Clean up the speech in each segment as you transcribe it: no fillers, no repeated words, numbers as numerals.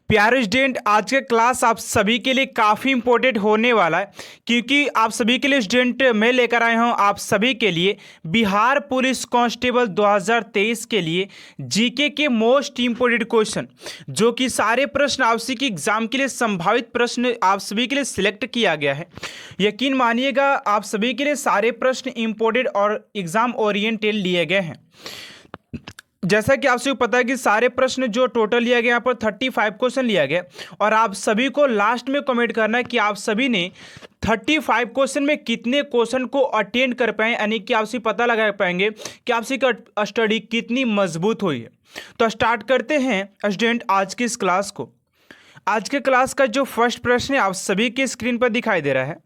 प्यारे स्टूडेंट, आज का क्लास आप सभी के लिए काफ़ी इंपॉर्टेंट होने वाला है, क्योंकि आप सभी के लिए स्टूडेंट मैं लेकर आया हूं आप सभी के लिए बिहार पुलिस कांस्टेबल 2023 के लिए जीके के मोस्ट इंपॉर्टेंट क्वेश्चन, जो कि सारे प्रश्न आप सभी के एग्जाम के लिए संभावित प्रश्न आप सभी के लिए सिलेक्ट किया गया है। यकीन मानिएगा, आप सभी के लिए सारे प्रश्न इंपॉर्टेंट और एग्जाम ओरिएंटेड लिए गए हैं। जैसा कि आप सभी को पता है कि सारे प्रश्न जो टोटल लिया गया, यहाँ पर 35 क्वेश्चन लिया गया और आप सभी को लास्ट में कमेंट करना है कि आप सभी ने 35 क्वेश्चन में कितने क्वेश्चन को अटेंड कर पाए, यानी कि आप सभी पता लगा पाएंगे कि आप सभी का स्टडी कितनी मजबूत हुई है। तो स्टार्ट करते हैं स्टूडेंट आज की इस क्लास को। आज के क्लास का जो फर्स्ट प्रश्न है आप सभी के स्क्रीन पर दिखाई दे रहा है।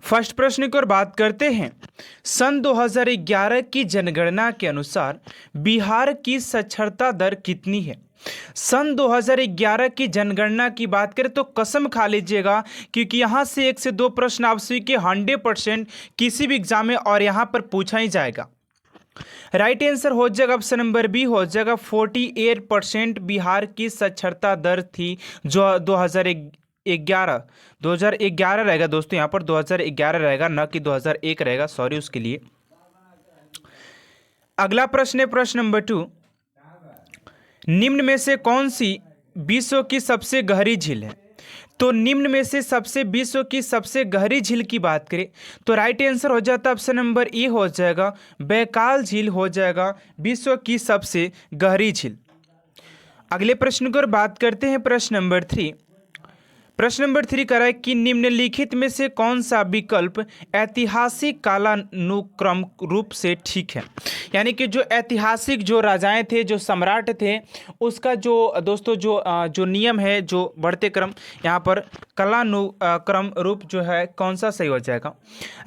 फर्स्ट प्रश्न की ओर बात करते हैं। सन 2011 की जनगणना के अनुसार बिहार की साक्षरता दर कितनी है? सन 2011 की जनगणना की बात करें तो कसम खा लीजिएगा, क्योंकि यहाँ से 1 से 2 प्रश्न आप सभी के 100% किसी भी एग्जाम में और यहाँ पर पूछा ही जाएगा। राइट आंसर हो जाएगा ऑप्शन नंबर बी, हो जाएगा 48% बिहार की साक्षरता दर थी जो 2011 रहेगा दोस्तों, यहाँ पर 2011 रहेगा, न कि 2001 रहेगा, सॉरी उसके लिए। अगला प्रश्न है प्रश्न नंबर 2। निम्न में से कौन सी विश्व की सबसे गहरी झील है? तो निम्न में से विश्व की सबसे गहरी झील की बात करें तो राइट आंसर हो जाता है ऑप्शन नंबर ए, हो जाएगा बैकाल झील हो जाएगा विश्व की सबसे गहरी झील। अगले प्रश्न की ओर बात करते हैं प्रश्न नंबर 3। प्रश्न नंबर 3 कह रहा है कि निम्नलिखित में से कौन सा विकल्प ऐतिहासिक कालानुक्रम रूप से ठीक है? यानी कि जो ऐतिहासिक जो राजाएं थे, जो सम्राट थे, उसका जो दोस्तों जो नियम है, जो बढ़ते क्रम, यहाँ पर कालानुक्रम रूप जो है कौन सा सही हो जाएगा?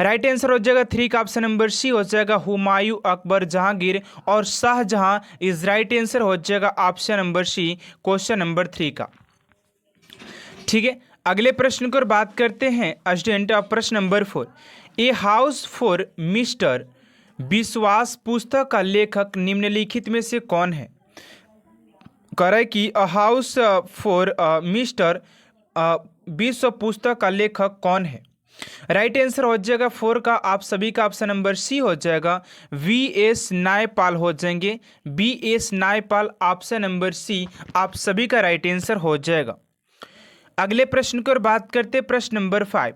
राइट आंसर हो जाएगा 3 का ऑप्शन नंबर सी, हो जाएगा हुमायूं, अकबर, जहांगीर और शाहजहां इज राइट आंसर हो जाएगा option number C, question number 3 का। ठीक है, अगले प्रश्न की ओर बात करते हैं स्टूडेंट। प्रश्न number 4। A house for mister विश्वास पुस्तक का लेखक निम्नलिखित में से कौन है? कह रहा है कि अ हाउस फॉर मिस्टर विश्व पुस्तक का लेखक कौन है? राइट आंसर हो जाएगा 4 का आप सभी का ऑप्शन नंबर सी, हो जाएगा वी.एस. नायपाल हो जाएंगे, V S. Naipaul option number C आप सभी का राइट आंसर हो जाएगा। अगले प्रश्न की ओर बात करते हैं प्रश्न नंबर 5।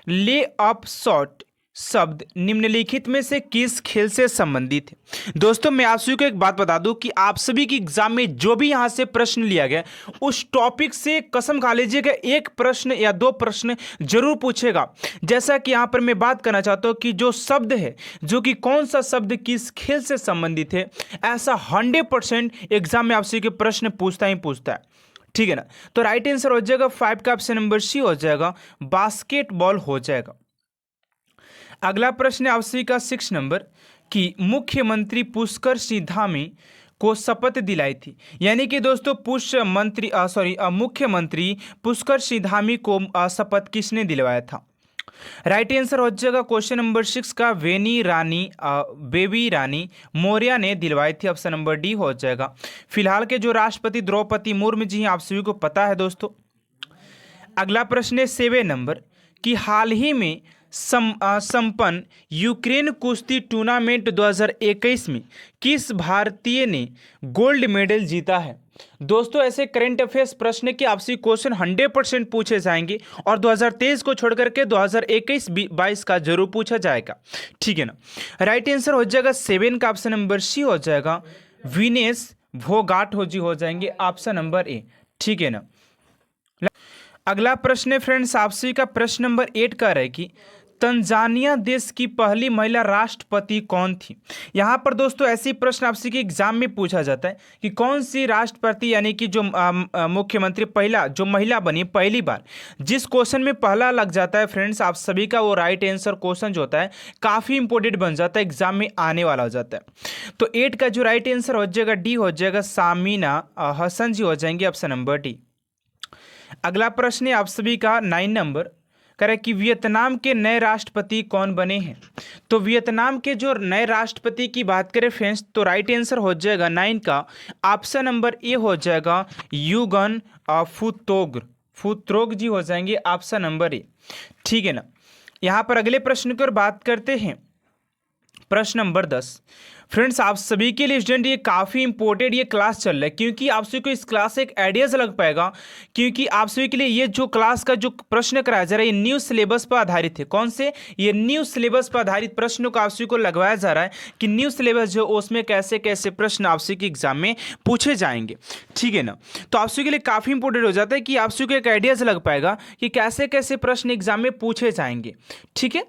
ले अप शॉट शब्द निम्नलिखित में से किस खेल से संबंधित है? दोस्तों मैं आप सभी को एक बात बता दूं कि आप सभी की एग्जाम में जो भी यहां से प्रश्न लिया गया उस टॉपिक से कसम खा लीजिएगा 1 प्रश्न या 2 प्रश्न जरूर पूछेगा। जैसा कि यहां पर मैं बात करना चाहता हूं कि जो शब्द है, जो कि कौन सा शब्द किस खेल से संबंधित है, ऐसा 100% एग्जाम में आप सभी के प्रश्न पूछता ही पूछता है। ठीक है ना? तो राइट आंसर हो जाएगा 5 का ऑप्शन नंबर सी, हो जाएगा बास्केटबॉल हो जाएगा। अगला प्रश्न है आप सभी का 6 नंबर कि मुख्यमंत्री पुष्कर सिंह धामी को शपथ दिलाई थी। यानी कि दोस्तों मुख्यमंत्री पुष्कर सिंह धामी को शपथ किसने दिलवाया था? राइट आंसर हो जाएगा क्वेश्चन नंबर 6 का बेबी रानी मौर्य ने दिलवाई थी, ऑप्शन नंबर डी हो जाएगा। फिलहाल के जो राष्ट्रपति द्रौपदी मुर्मू जी आप सभी को पता है दोस्तों। अगला प्रश्न है 7 नंबर कि हाल ही में संपन्न यूक्रेन कुश्ती टूर्नामेंट 2021 में किस भारतीय ने गोल्ड मेडल जीता है? दोस्तों ऐसे करंट अफेयर्स प्रश्न के आपसे क्वेश्चन 100% पूछे जाएंगे और 2023 को छोड़कर के 2021-22 का जरूर पूछा जाएगा। ठीक है ना? राइट आंसर हो जाएगा 7 का ऑप्शन नंबर सी, हो जाएगा विनेश फोगाट हो जाएंगे ऑप्शन नंबर ए। ठीक है ना? अगला प्रश्न है फ्रेंड्स आपसे का प्रश्न नंबर 8 का है कि तंजानिया देश की पहली महिला राष्ट्रपति कौन थी? यहाँ पर दोस्तों ऐसी प्रश्न आपसे के एग्जाम में पूछा जाता है कि कौन सी राष्ट्रपति, यानी कि जो मुख्यमंत्री पहला जो महिला बनी पहली बार। जिस क्वेश्चन में पहला लग जाता है फ्रेंड्स आप सभी का, वो राइट आंसर क्वेश्चन जो होता है काफ़ी इंपॉर्टेंट बन जाता है, एग्जाम में आने वाला हो जाता है। तो 8 का जो राइट आंसर हो जाएगा डी, हो जाएगा सामिना हसन जी हो जाएंगे ऑप्शन नंबर डी। अगला प्रश्न है आप सभी का 9 नंबर कह रहा है कि वियतनाम के नए राष्ट्रपति कौन बने हैं। तो वियतनाम के जो नए राष्ट्रपति की बात करें फ्रेंड्स, तो राइट आंसर हो जाएगा 9 का ऑप्शन नंबर ए हो जाएगा युगन फुत्रोग जी हो जाएंगे ऑप्शन नंबर ए। ठीक है ना। यहाँ पर अगले प्रश्न की ओर बात करते हैं, प्रश्न नंबर 10। फ्रेंड्स आप सभी के लिए स्टूडेंट ये काफ़ी इंपॉर्टेंट ये क्लास चल रहा है, क्योंकि आप सभी को इस क्लास से एक आइडियाज लग पाएगा, क्योंकि आप सभी के लिए ये जो क्लास का जो प्रश्न कराया जा रहा है ये न्यू सिलेबस पर आधारित है। कौन से? ये न्यू सिलेबस पर आधारित प्रश्नों को आप सभी को लगवाया जा रहा है कि न्यू सिलेबस जो उसमें कैसे कैसे प्रश्न आप सभी के एग्जाम में पूछे जाएंगे। ठीक है ना। तो आप सभी के लिए काफ़ी इंपॉर्टेंट हो जाता है कि आप सभी को एक आइडियाज लग पाएगा कि कैसे कैसे प्रश्न एग्जाम में पूछे जाएंगे। ठीक है।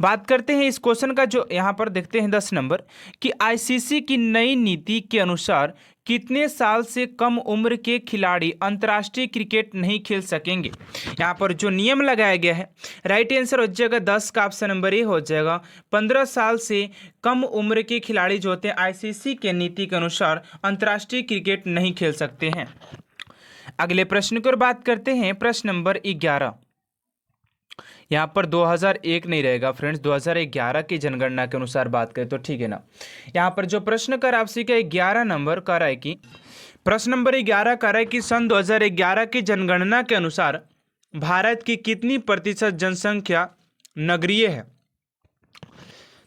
बात करते हैं इस क्वेश्चन का, जो यहाँ पर देखते हैं 10 नंबर कि आईसीसी की नई नीति के अनुसार कितने साल से कम उम्र के खिलाड़ी अंतर्राष्ट्रीय क्रिकेट नहीं खेल सकेंगे। यहाँ पर जो नियम लगाया गया है राइट आंसर हो जाएगा 10 का ऑप्शन नंबर ए हो जाएगा 15 साल से कम उम्र के खिलाड़ी जो होते हैं आईसीसी के नीति के अनुसार अंतर्राष्ट्रीय क्रिकेट नहीं खेल सकते हैं। अगले प्रश्न की ओर बात करते हैं, प्रश्न नंबर 11। यहाँ पर 2001 नहीं रहेगा फ्रेंड्स, 2011 की जनगणना के अनुसार बात करें तो ठीक है ना। यहाँ पर जो प्रश्न कर आपसे क्या 11 नंबर कर रहा है कि प्रश्न नंबर 11 कर रहा है कि सन 2011 की जनगणना के अनुसार भारत की कितनी प्रतिशत जनसंख्या नगरीय है।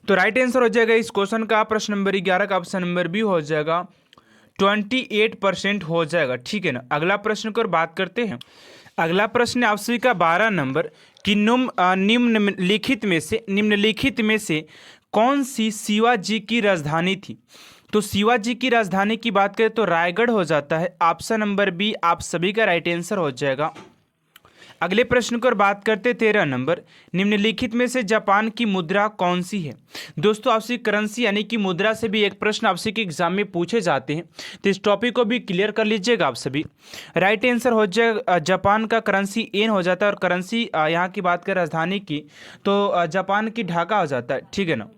तो राइट आंसर हो जाएगा इस क्वेश्चन का प्रश्न नंबर 11 का ऑप्शन नंबर बी हो जाएगा 28% हो जाएगा। ठीक है ना। अगला प्रश्न को बात करते हैं। अगला प्रश्न आप सभी का 12 नंबर कि निम्नलिखित में से कौन सी शिवाजी की राजधानी थी। तो शिवाजी की राजधानी की बात करें तो रायगढ़ हो जाता है, ऑप्शन नंबर बी आप सभी का राइट आंसर हो जाएगा। अगले प्रश्न को बात करते 13 नंबर निम्नलिखित में से जापान की मुद्रा कौन सी है। दोस्तों आपसे करेंसी यानी कि मुद्रा से भी एक प्रश्न आपसे के एग्जाम में पूछे जाते हैं, तो इस टॉपिक को भी क्लियर कर लीजिएगा आप सभी। राइट आंसर हो जाएगा जापान का करेंसी येन हो जाता है, और करेंसी यहाँ की बात करें राजधानी की तो जापान की ढाका हो जाता है। ठीक है ना,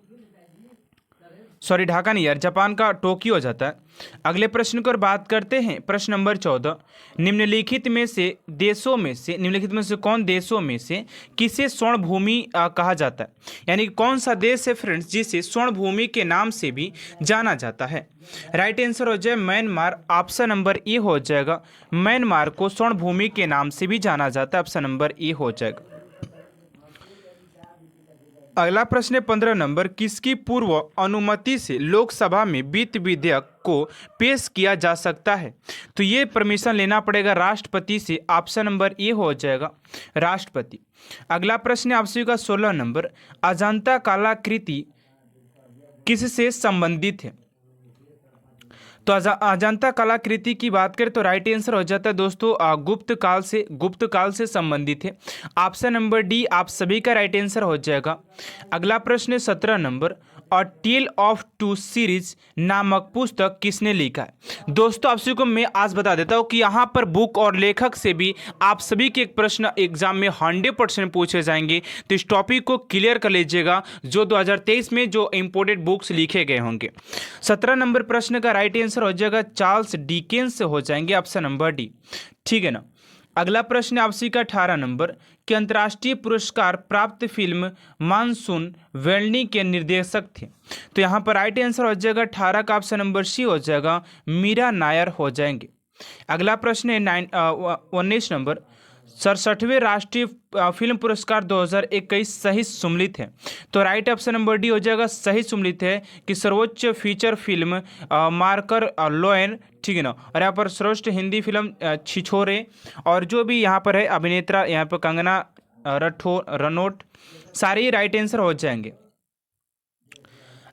सॉरी ढाका नहीं यार, जापान का टोक्यो हो जाता है। अगले प्रश्न को बात करते हैं, प्रश्न नंबर 14 निम्नलिखित में से कौन देशों में से किसे स्वर्ण भूमि कहा जाता है। यानी कौन सा देश है फ्रेंड्स जिसे स्वर्ण भूमि के नाम से भी जाना जाता है। राइट आंसर हो जाए म्यांमार, ऑप्शन नंबर ए हो जाएगा। म्यांमार को स्वर्ण भूमि के नाम से भी जाना जाता है, ऑप्शन नंबर ए हो जाएगा। अगला प्रश्न 15 नंबर किसकी पूर्व अनुमति से लोकसभा में वित्त विधेयक को पेश किया जा सकता है। तो ये परमिशन लेना पड़ेगा राष्ट्रपति से, ऑप्शन नंबर ए हो जाएगा राष्ट्रपति। अगला प्रश्न आप सभी का 16 नंबर अजंता कलाकृति किससे संबंधित है। तो अजंता कलाकृति की बात करें तो राइट आंसर हो जाता है दोस्तों गुप्त काल से संबंधित है, ऑप्शन नंबर डी आप सभी का राइट आंसर हो जाएगा। अगला प्रश्न 17 number a tale of two cities नामक पुस्तक किसने लिखा है। दोस्तों आप सभी को मैं आज बता देता हूँ कि यहाँ पर बुक और लेखक से भी आप सभी के एक प्रश्न एग्जाम में 100% पूछे जाएंगे, तो इस टॉपिक को क्लियर कर लीजिएगा जो 2023 में जो इंपोर्टेड बुक्स लिखे गए होंगे। 17 नंबर प्रश्न का राइट आंसर हो जाएगा चार्ल्स डिकेंस हो जाएंगे, ऑप्शन नंबर डी। ठीक है ना। अगला प्रश्न आपसी का 18 नंबर कि अंतर्राष्ट्रीय पुरस्कार प्राप्त फिल्म मानसून वेलनी के निर्देशक थे। तो यहाँ पर राइट आंसर हो जाएगा 18 का ऑप्शन नंबर सी हो जाएगा मीरा नायर हो जाएंगे। अगला प्रश्न है 19 नंबर 67वें राष्ट्रीय फिल्म पुरस्कार 2021 सही सुमलित है। तो राइट ऑप्शन नंबर डी हो जाएगा सही सुमलित है कि सर्वोच्च फीचर फिल्म मार्कर लोयन। ठीक है ना। और यहाँ पर सर्वोच्च हिंदी फिल्म छिछोरे, और जो भी यहाँ पर है अभिनेता यहाँ पर कंगना रनौत, सारे राइट आंसर हो जाएंगे।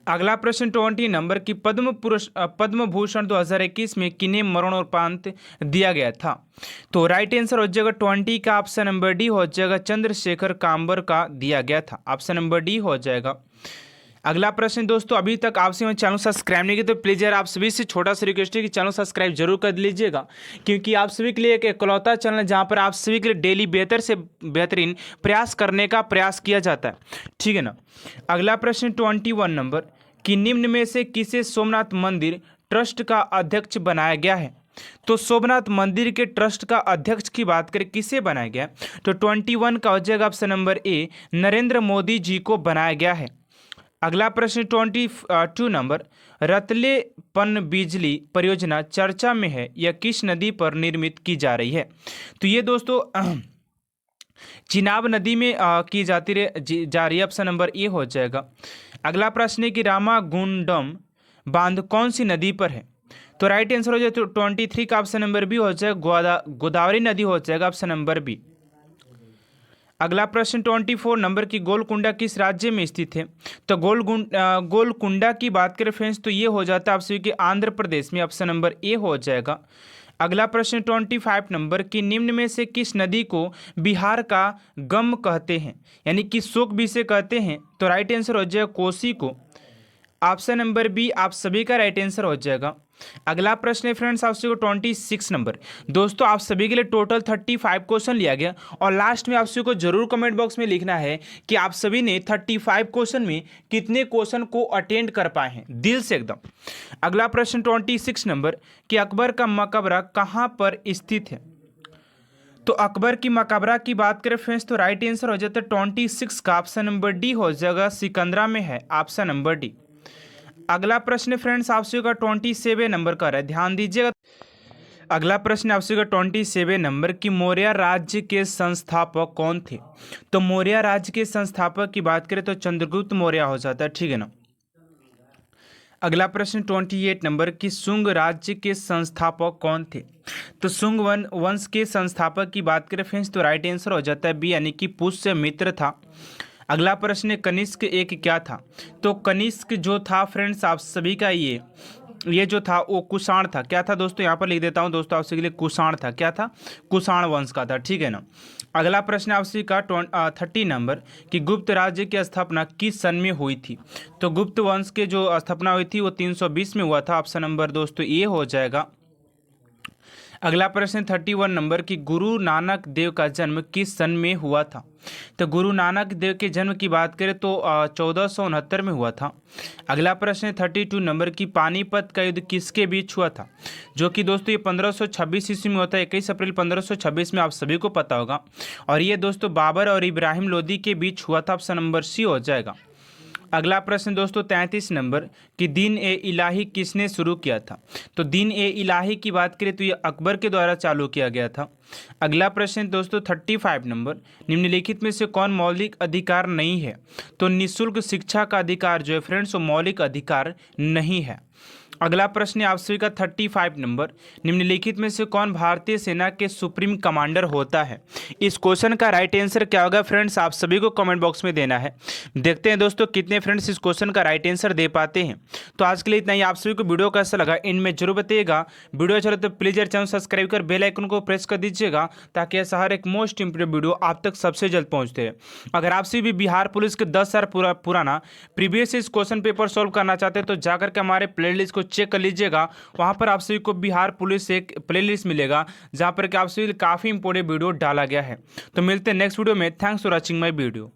अगला प्रश्न 20 नंबर की पद्म भूषण 2021 में किन्हें मरणोपरांत दिया गया था। तो राइट आंसर हो जाएगा 20 का ऑप्शन नंबर डी हो जाएगा चंद्रशेखर कांबर का दिया गया था, ऑप्शन नंबर डी हो जाएगा। अगला प्रश्न दोस्तों अभी तक आपसे मैं चैनल सब्सक्राइब नहीं किया तो प्लीज़ यार आप सभी से छोटा सा रिक्वेस्ट है कि चैनल सब्सक्राइब जरूर कर लीजिएगा, क्योंकि आप सभी के लिए एक इकलौता चैनल है जहां पर आप सभी के लिए डेली बेहतर से बेहतरीन प्रयास करने का प्रयास किया जाता है। ठीक है ना। अगला प्रश्न 21 नंबर कि निम्न में से किसे सोमनाथ मंदिर ट्रस्ट का अध्यक्ष बनाया गया है। तो सोमनाथ मंदिर के ट्रस्ट का अध्यक्ष की बात करें किसे बनाया गया, तो 21 का हो जाएगा option number A, Narendra Modi ji को बनाया गया है। अगला प्रश्न 22 नंबर, रतले पनबिजली परियोजना चर्चा में है, यह किस नदी पर निर्मित की जा रही है, तो ये दोस्तों चिनाब नदी में की जा रही है, ऑप्शन नंबर ए हो जाएगा। अगला प्रश्न है कि रामागुंडम बांध कौन सी नदी पर है, तो राइट आंसर हो जाए तो 23 का ऑप्शन नंबर बी हो जाएगा, गोदावरी नदी हो जाएगा, ऑप्शन नंबर बी। अगला प्रश्न 24 नंबर की गोलकुंडा किस राज्य में स्थित है, तो गोलकुंडा की बात करें फ्रेंड्स तो ये हो जाता है आपसे कि आंध्र प्रदेश में, ऑप्शन नंबर ए हो जाएगा। अगला प्रश्न 25 नंबर की निम्न में से किस नदी को बिहार का गम कहते हैं, यानी कि शोक भी से कहते हैं, तो राइट आंसर हो जाएगा कोसी को, ऑप्शन नंबर बी आप सभी का राइट आंसर हो जाएगा। अगला प्रश्न है फ्रेंड्स आपसे को 26 नंबर, दोस्तों आप सभी के लिए टोटल 35 क्वेश्चन लिया गया और लास्ट में आपसे को जरूर कमेंट बॉक्स में लिखना है कि आप सभी ने 35 क्वेश्चन में कितने क्वेश्चन को अटेंड कर पाए हैं, दिल से एकदम। अगला प्रश्न 26 नंबर कि अकबर का मकबरा कहाँ पर स्थित है, तो अकबर की मकबरा की बात करें फ्रेंड्स तो राइट आंसर हो जाता है 26 का ऑप्शन नंबर डी हो जाएगा, सिकंदरा में है, ऑप्शन नंबर डी। अगला प्रश्न फ्रेंड्स आपसे का 27 नंबर का है, ध्यान दीजिएगा। अगला प्रश्न आपसे का 27 नंबर कि मौर्य राज्य के संस्थापक कौन थे, तो मौर्य राज्य के संस्थापक की बात करें तो चंद्रगुप्त मौर्य हो जाता है, ठीक है ना। अगला प्रश्न 28 नंबर कि शुंग राज्य के संस्थापक कौन थे, तो शुंग वंश के संस्थापक की बात करें फ्रेंड्स तो राइट आंसर हो जाता है बी, यानी कि पुष्यमित्र था। अगला प्रश्न कनिष्क एक क्या था, तो कनिष्क जो था फ्रेंड्स आप सभी का ये जो था वो कुषाण था, क्या था दोस्तों, यहाँ पर लिख देता हूँ दोस्तों आपसे के लिए, कुषाण था, क्या था, कुषाण वंश का था, ठीक है ना। अगला प्रश्न आपसे का 30 नंबर कि गुप्त राज्य की स्थापना किस सन में हुई थी, तो गुप्त वंश के जो स्थापना हुई थी वो 320 में हुआ था, ऑप्शन नंबर दोस्तों ये हो जाएगा। अगला प्रश्न 31 नंबर कि गुरु नानक देव का जन्म किस सन में हुआ था, तो गुरु नानक देव के जन्म की बात करें तो 1469 में हुआ था। अगला प्रश्न 32 नंबर की पानीपत का युद्ध किसके बीच हुआ था, जो कि दोस्तों ये 1526 ईस्वी में होता है, 21 अप्रैल 1526 में, आप सभी को पता होगा, और ये दोस्तों बाबर और इब्राहिम लोदी के बीच हुआ था, ऑप्शन नंबर सी हो जाएगा। अगला प्रश्न दोस्तों 33 नंबर कि दीन ए इलाही किसने शुरू किया था, तो दीन ए इलाही की बात करें तो ये अकबर के द्वारा चालू किया गया था। अगला प्रश्न दोस्तों 35 नंबर निम्नलिखित में से कौन मौलिक अधिकार नहीं है, तो निःशुल्क शिक्षा का अधिकार जो है फ्रेंड्स वो मौलिक अधिकार नहीं है। अगला प्रश्न आप सभी का 35 नंबर निम्नलिखित में से कौन भारतीय सेना के सुप्रीम कमांडर होता है, इस क्वेश्चन का राइट आंसर क्या होगा फ्रेंड्स आप सभी को कमेंट बॉक्स में देना है। देखते हैं दोस्तों कितने फ्रेंड्स इस क्वेश्चन का राइट आंसर दे पाते हैं। तो आज के लिए इतना ही, आप सभी को वीडियो कैसा लगा इनमें जरूर बताइएगा। वीडियो अच्छा लगे तो प्लीज यार चैनल सब्सक्राइब कर बेल आइकन को प्रेस कर दीजिएगा ताकि ऐसा हर एक मोस्ट इंपोर्टेंट वीडियो आप तक सबसे जल्द पहुंचते हैं। अगर आप सभी भी बिहार पुलिस के 10 साल पुराना प्रीवियस इस क्वेश्चन पेपर सॉल्व करना चाहते हैं तो जाकर के हमारे प्लेलिस्ट को चेक कर लीजिएगा, वहां पर आप सभी को बिहार पुलिस एक प्लेलिस्ट मिलेगा जहां पर कि आप सभी काफी इंपोर्टेंट वीडियो डाला गया है। तो मिलते हैं नेक्स्ट वीडियो में। Thanks for watching my video.